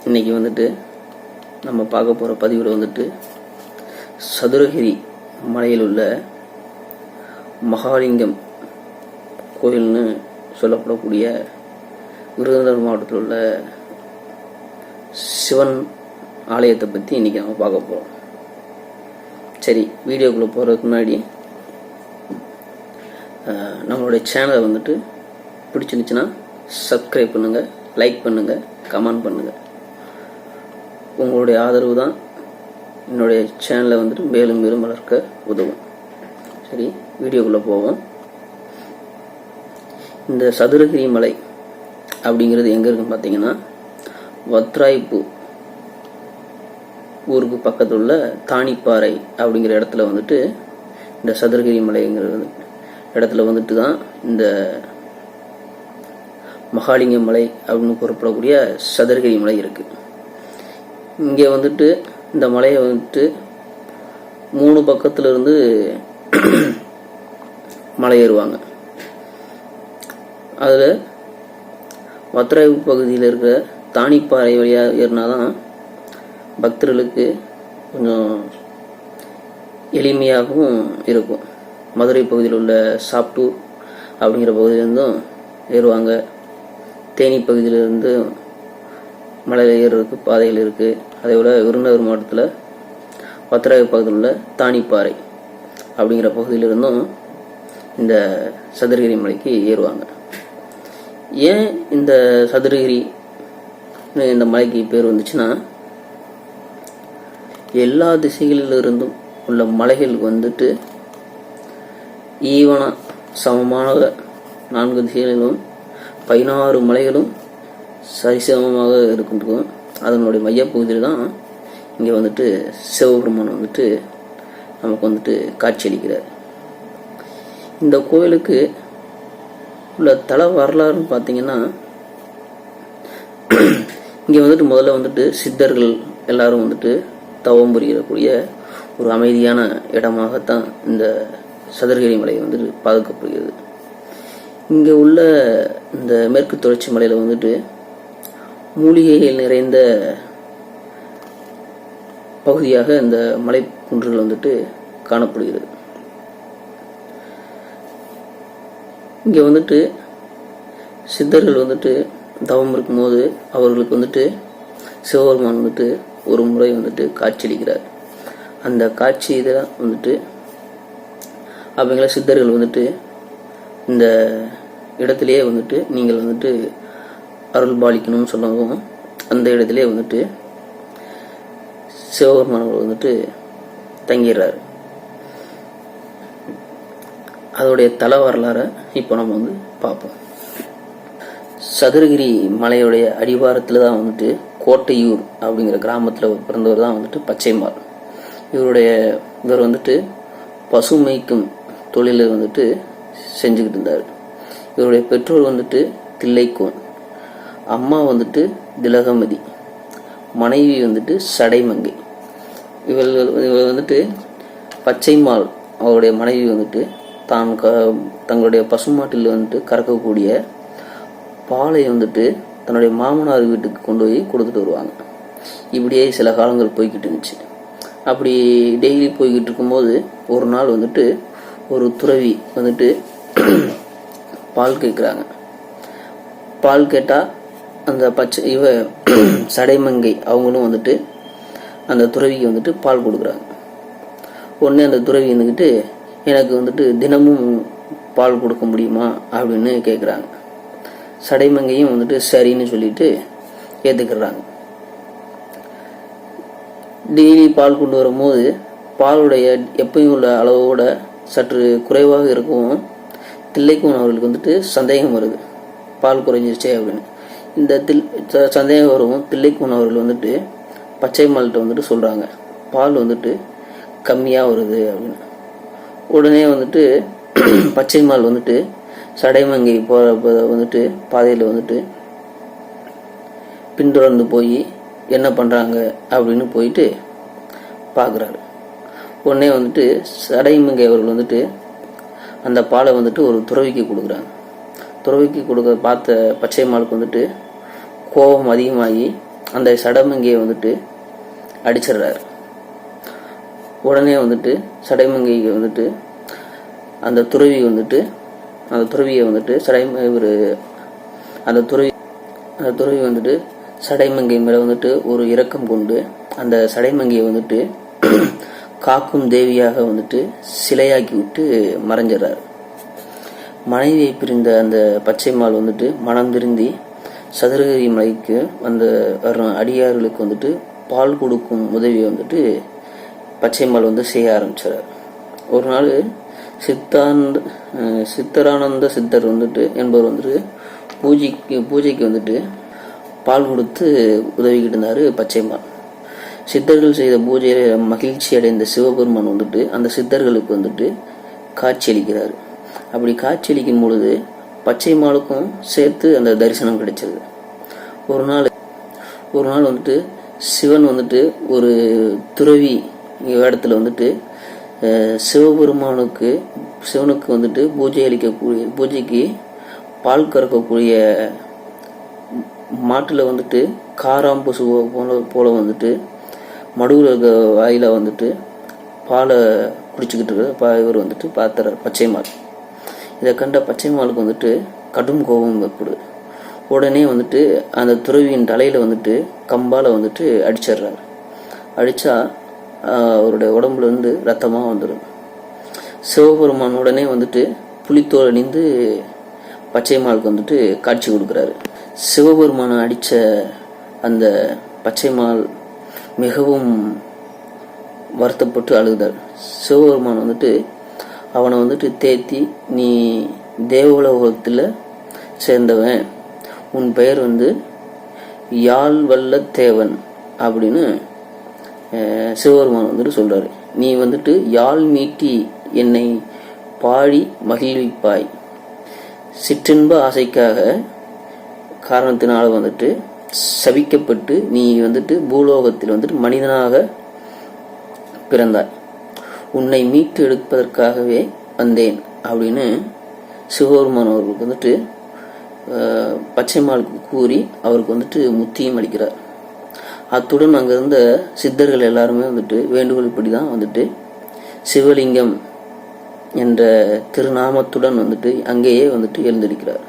இன்றைக்கி வந்துட்டு நம்ம பார்க்க போகிற பதிவில் வந்துட்டு சதுரகிரி மலையில் உள்ள மகாலிங்கம் கோயில்னு சொல்லப்படக்கூடிய விருதுநகர் மாவட்டத்தில் உள்ள சிவன் ஆலயத்தை பற்றி இன்றைக்கி நம்ம பார்க்க போகிறோம். சரி, வீடியோக்குள்ளே போகிறதுக்கு முன்னாடி நம்மளுடைய சேனலை வந்துட்டு பிடிச்சிருந்துச்சுன்னா சப்ஸ்கிரைப் பண்ணுங்கள், லைக் பண்ணுங்கள், கமெண்ட் பண்ணுங்கள். உங்களுடைய ஆதரவு தான் என்னுடைய சேனலை வந்துட்டு மேலும் மேலும் வளர்க்க உதவும். சரி, வீடியோக்குள்ளே போவோம். இந்த சதுரகிரி மலை அப்படிங்கிறது எங்கே இருக்குன்னு பார்த்தீங்கன்னா, வத்ராய்ப்பு ஊருக்கு பக்கத்தில் உள்ள தானிப்பாறை அப்படிங்கிற இடத்துல வந்துட்டு இந்த சதுரகிரி மலைங்கிற இடத்துல வந்துட்டு தான் இந்த மகாலிங்கம் மலை அப்படின்னு கூறப்படக்கூடிய சதுரகிரி மலை இருக்குது. இங்கே வந்துட்டு இந்த மலையை வந்துட்டு 3 பக்கத்துல இருந்து மலை ஏறுவாங்க. அதில் வத்ராய்ப்பு பகுதியில் இருக்கிற தானிப்பாறை வழியாக ஏறினாதான் பக்தர்களுக்கு கொஞ்சம் எளிமையாகவும் இருக்கும். மதுரை பகுதியில் உள்ள சாப்டூர் அப்படிங்கிற பகுதியிலேருந்தும் ஏறுவாங்க. தேனி பகுதியிலிருந்து மலையில் ஏறுறதுக்கு பாதைகள் இருக்குது. அதே போல் விருதுநகர் மாவட்டத்தில் வத்ராய்ப்பு பகுதியில் உள்ள தானிப்பாறை அப்படிங்கிற பகுதியிலிருந்தும் இந்த சதுரகிரி மலைக்கு ஏறுவாங்க. ஏன் இந்த சதுரகிரி இந்த மலைக்கு பேர் வந்துச்சுன்னா, எல்லா திசைகளிலிருந்தும் உள்ள மலைகள் வந்துட்டு ஈவனாக சமமாக 4 திசைகளிலும் 16 மலைகளும் சரிசமமாக இருக்கின்றோம். அதனுடைய மையப்பகுதியில் தான் இங்கே வந்துட்டு சிவபெருமான் வந்துட்டு நமக்கு வந்துட்டு காட்சியளிக்கிறார். இந்த கோயிலுக்கு உள்ள தல வரலாறுன்னு பார்த்தீங்கன்னா, இங்கே வந்துட்டு முதல்ல வந்துட்டு சித்தர்கள் எல்லாரும் வந்துட்டு தவம் புரியக்கூடிய ஒரு அமைதியான இடமாகத்தான் இந்த சதுரகிரி மலை வந்துட்டு பாதுகாக்கப்படுகிறது. இங்கே உள்ள இந்த மேற்கு தொடர்ச்சி மலையில் வந்துட்டு மூலிகைகள் நிறைந்த பகுதியாக இந்த மலை குன்றுகள் வந்துட்டு காணப்படுகிறது. இங்கே வந்துட்டு சித்தர்கள் வந்துட்டு தவம் இருக்கும்போது அவர்களுக்கு வந்துட்டு சிவபெருமான் வந்துட்டு ஒரு முறை வந்துட்டு காட்சியளிக்கிறார். அந்த காட்சி இதில் வந்துட்டு அவங்கள சித்தர்கள் வந்துட்டு இந்த இடத்துலையே வந்துட்டு நீங்கள் வந்துட்டு அருள் பாலிக்கணும்னு சொல்லவும், அந்த இடத்துலையே வந்துட்டு சிவபெருமான் வந்துட்டு தங்கிடுறாரு. அதோடைய தல வரலாறை இப்போ நம்ம வந்து பார்ப்போம். சதுரகிரி மலையுடைய அடிவாரத்தில் தான் வந்துட்டு கோட்டையூர் அப்படிங்கிற கிராமத்தில் பிறந்தவர் தான் வந்துட்டு பச்சைமால். இவர் வந்துட்டு பசுமைக்கும் தொழிலை வந்துட்டு செஞ்சுக்கிட்டு இருந்தார். இவருடைய பெற்றோர் வந்துட்டு தில்லைக்கோன், அம்மா வந்துட்டு திலகமதி, மனைவி வந்துட்டு சடைமங்கை. இவர் வந்துட்டு பச்சைமால் அவருடைய மனைவி வந்துட்டு தங்களுடைய பசுமாட்டில் வந்துட்டு கறக்கக்கூடிய பாலை வந்துட்டு தன்னுடைய மாமனார் வீட்டுக்கு கொண்டு போய் கொடுத்துட்டு வருவாங்க. இப்படியே சில காலங்கள் போய்கிட்டு இருந்துச்சு. அப்படி டெய்லி போய்கிட்டு இருக்கும்போது ஒரு நாள் வந்துட்டு ஒரு துறவி வந்துட்டு பால் கேட்குறாங்க. பால் கேட்டால் அந்த சடைமங்கை அவங்களும் வந்துட்டு அந்த துறவிக்கு வந்துட்டு பால் கொடுக்குறாங்க. உடனே அந்த துறவி வந்துக்கிட்டு எனக்கு வந்துட்டு தினமும் பால் கொடுக்க முடியுமா அப்படின்னு கேட்குறாங்க. சடைமங்கையும் வந்துட்டு சரின்னு சொல்லிட்டு ஏற்றுக்கிறாங்க. டெய்லி பால் கொண்டு வரும்போது பாலுடைய எப்பயும் உள்ள அளவோட சற்று குறைவாக இருக்கவும் தில்லைக்கோன் அவர்களுக்கு வந்துட்டு சந்தேகம் வருது, பால் குறைஞ்சிருச்சே அப்படின்னு. இந்த சந்தேகம் வரவும் தில்லைக்கோன் அவர்கள் வந்துட்டு பச்சைமால்கிட்ட வந்துட்டு சொல்கிறாங்க, பால் வந்துட்டு கம்மியாக வருது அப்படின்னு. உடனே வந்துட்டு பச்சைமால் வந்துட்டு சடைமங்கை போகிற வந்துட்டு பாதையில் வந்துட்டு பின்தொடர்ந்து போய் என்ன பண்ணுறாங்க அப்படின்னு போயிட்டு பார்க்குறாரு. உடனே வந்துட்டு சடைமங்கை அவர்கள் வந்துட்டு அந்த பாலை வந்துட்டு ஒரு துறவிக்கு கொடுக்குறாங்க. துறவிக்கு பார்த்த பச்சைமாலுக்கு வந்துட்டு கோபம் அதிகமாகி அந்த சடைமங்கையை வந்துட்டு அடிச்சிடுறாரு. உடனே வந்துட்டு சடைமங்கைக்கு வந்துட்டு அந்த துறவியை வந்துட்டு அந்த துறவி வந்துட்டு சடைமங்கை மேலே வந்துட்டு ஒரு இரக்கம் கொண்டு அந்த சடைமங்கையை வந்துட்டு காக்கும் தேவியாக வந்துட்டு சிலையாக்கி விட்டு மறைஞ்சிடறாரு. மனைவியை பிரிந்த அந்த பச்சைமால் வந்துட்டு மனம் திருந்தி சதுரகிரி மலைக்கு வர்ற அடியார்களுக்கு வந்துட்டு பால் கொடுக்கும் உதவியை வந்துட்டு பச்சைமால் வந்து செய்ய ஆரம்பிச்சார். ஒரு நாள் சித்தரானந்த சித்தர் வந்துட்டு என்பவர் வந்துட்டு பூஜைக்கு வந்துட்டு பால் கொடுத்து உதவிக்கிட்டு இருந்தாரு பச்சைமால். சித்தர்கள் செய்த பூஜையில மகிழ்ச்சி அடைந்த சிவபெருமான் வந்துட்டு அந்த சித்தர்களுக்கு வந்துட்டு காட்சி அளிக்கிறாரு. அப்படி காட்சி அளிக்கும் பொழுது பச்சைமாலுக்கும் சேர்த்து அந்த தரிசனம் கிடைச்சது. ஒரு நாள் வந்துட்டு சிவன் வந்துட்டு ஒரு துறவி இடத்துல வந்துட்டு சிவனுக்கு வந்துட்டு பூஜைக்கு பால் கறக்கக்கூடிய மாட்டுல வந்துட்டு காராம்பசு போல வந்துட்டு மடுவில் இருக்க வாயில வந்துட்டு பாலை குடிச்சுக்கிட்டு இருக்க இவர் வந்துட்டு பார்த்துறாரு பச்சைமால். இதை கண்ட பச்சைமாலுக்கு வந்துட்டு கடும் கோபம் ஏற்படுது. உடனே வந்துட்டு அந்த துறவியின் தலையில வந்துட்டு கம்பால வந்துட்டு அடிச்சிடுறாரு. அடிச்சா அவருடைய உடம்புல இருந்து ரத்தமா வந்துடும். சிவபெருமான் உடனே வந்துட்டு புலித்தோல் அணிந்து பச்சைமாலுக்கு வந்துட்டு காட்சி கொடுக்குறாரு. சிவபெருமானை அடிச்ச அந்த பச்சைமால் மிகவும் வருத்தப்பட்டு அழுதார். சிவபெருமான் வந்துட்டு அவனை வந்துட்டு தேத்தி, நீ தேவலோகத்தில் சேர்ந்தவன், உன் பெயர் வந்து யாழ் வல்ல தேவன் அப்படின்னு சிவபெருமான் வந்துட்டு சொல்றாரு. நீ வந்துட்டு யாழ் மீட்டி என்னை பாடி மகிழ்விப்பாய். சிற்றின்ப ஆசைக்காக காரணத்தினால வந்துட்டு சபிக்கப்பட்டு நீ வந்துட்டு பூலோகத்தில் வந்துட்டு மனிதனாக பிறந்தாய். உன்னை மீட்டு எடுப்பதற்காகவே வந்தேன் அப்படின்னு சிவபெருமான் அவர்களுக்கு வந்துட்டு பச்சைமாலுக்கு கூறி அவருக்கு வந்துட்டு முத்தியும் அளிக்கிறார். அத்துடன் அங்க இருந்த சித்தர்கள் எல்லாருமே வந்துட்டு வேண்டுகோள் இப்படிதான் வந்துட்டு சிவலிங்கம் என்ற திருநாமத்துடன் வந்துட்டு அங்கேயே வந்துட்டு எழுந்திருக்கிறார்.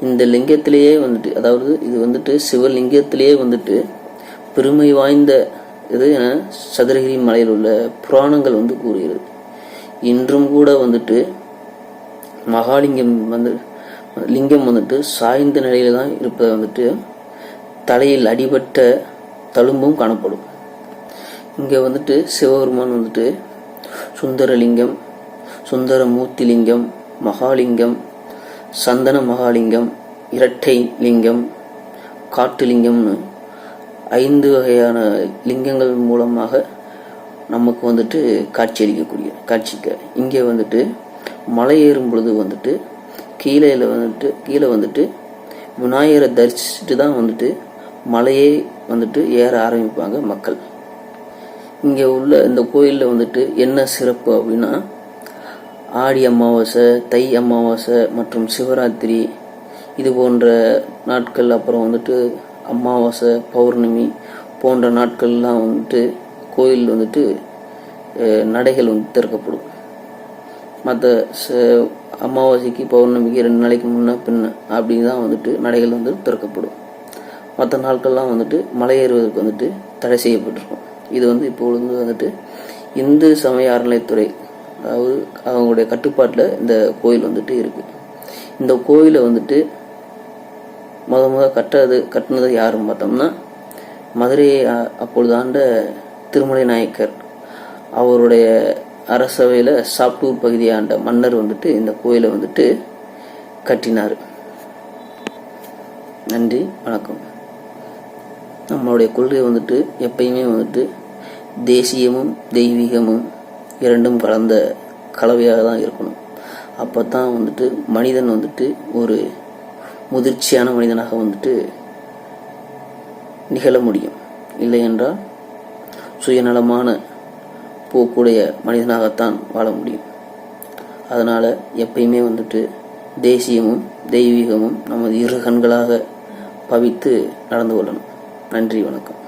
இந்த லிங்கத்திலேயே வந்துட்டு, அதாவது இது வந்துட்டு சிவலிங்கத்திலேயே வந்துட்டு பெருமை வாய்ந்த இது என சதுரகிரி மலையில் உள்ள புராணங்கள் வந்து கூறுகிறது. இன்றும் கூட வந்துட்டு மகாலிங்கம் லிங்கம் வந்துட்டு சாய்ந்த நிலையில தான் இருப்பதை வந்துட்டு தலையில் அடிபட்ட தழும்பும் காணப்படும். இங்க வந்துட்டு சிவபெருமான் வந்துட்டு சுந்தரலிங்கம், சுந்தரமூர்த்தி லிங்கம், மகாலிங்கம், சந்தன மகாலிங்கம், இரட்டை லிங்கம், காட்டு லிங்கம்னு 5 வகையான லிங்கங்கள் மூலமாக நமக்கு வந்துட்டு காட்சிக்க. இங்கே வந்துட்டு மலை ஏறும் பொழுது வந்துட்டு கீழே வந்துட்டு விநாயகரை தரிசிச்சுட்டு தான் வந்துட்டு மலையே வந்துட்டு ஏற ஆரம்பிப்பாங்க மக்கள். இங்கே உள்ள இந்த கோயிலில் வந்துட்டு என்ன சிறப்பு அப்படின்னா, ஆடி அமாவாசை, தை அமாவாசை மற்றும் சிவராத்திரி இது போன்ற நாட்கள், அப்புறம் வந்துட்டு அமாவாசை, பௌர்ணமி போன்ற நாட்கள்லாம் வந்துட்டு கோயில் வந்துட்டு நடைகள் வந்து திறக்கப்படும். மற்ற அமாவாசைக்கு பௌர்ணமிக்கு 2 நாளைக்கு முன்ன பின்ன அப்படி தான் வந்துட்டு நடைகள் வந்து திறக்கப்படும். மற்ற நாட்கள்லாம் வந்துட்டு மலை ஏறுவதற்கு வந்துட்டு தடை செய்யப்பட்டிருக்கும். இது வந்து இப்பொழுது வந்துட்டு இந்து சமய அறநிலைத்துறை, அதாவது அவங்களுடைய கட்டுப்பாட்டில் இந்த கோயில் வந்துட்டு இருக்கு. இந்த கோயிலை வந்துட்டு முத கட்டினது யாருன்னு பார்த்தோம்னா, மதுரையை அப்பொழுது ஆண்ட திருமலை நாயக்கர் அவருடைய அரசவையில் சாப்டூர் பகுதியை ஆண்ட மன்னர் வந்துட்டு இந்த கோயிலை வந்துட்டு கட்டினார். நன்றி, வணக்கம். நம்மளுடைய கொள்கை வந்துட்டு எப்பயுமே வந்துட்டு தேசியமும் தெய்வீகமும் இரண்டும் கலந்த கலவையாக தான் இருக்கணும். அப்போ தான் வந்துட்டு மனிதன் வந்துட்டு ஒரு முதிர்ச்சியான மனிதனாக வந்துட்டு நிகழ முடியும். இல்லை என்றால் சுயநலமான போக்குடைய மனிதனாகத்தான் வாழ முடியும். அதனால் எப்பயுமே வந்துட்டு தேசியமும் தெய்வீகமும் நமது 2 கண்களாக பவித்து நடந்து கொள்ளணும். நன்றி, வணக்கம்.